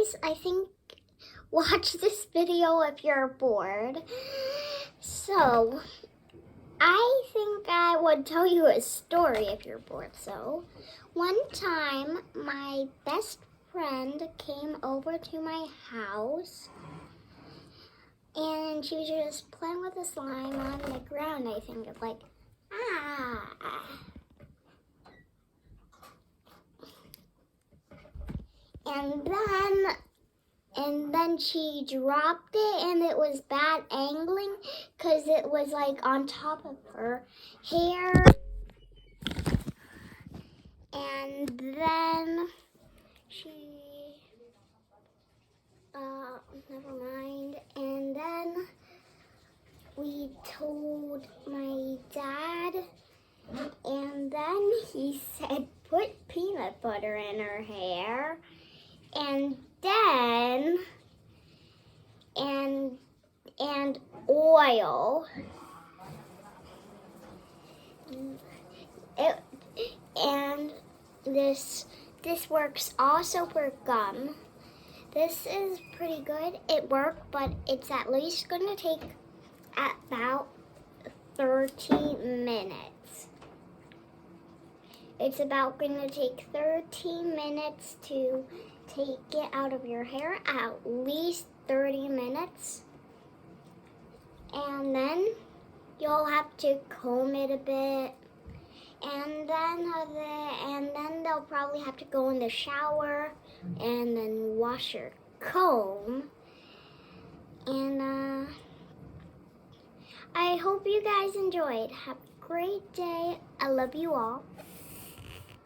guys, I think watch this video if you're bored. So, I think I would tell you a story if you're bored. So, one time my best friend came over to my house and she was just playing with the slime on the ground. I think it's like, and then she dropped it and it was bad angling because it was like on top of her hair. And then never mind. And then we told my dad, and then he said, put peanut butter in her hair. And then, and oil. And this works also for gum. This is pretty good. It worked, but it's at least going to take about 30 minutes. It's about going to take 13 minutes to take it out of your hair, at least 30 minutes. And then you'll have to comb it a bit. And then they'll probably have to go in the shower and then wash your comb. And I hope you guys enjoyed. Have a great day. I love you all.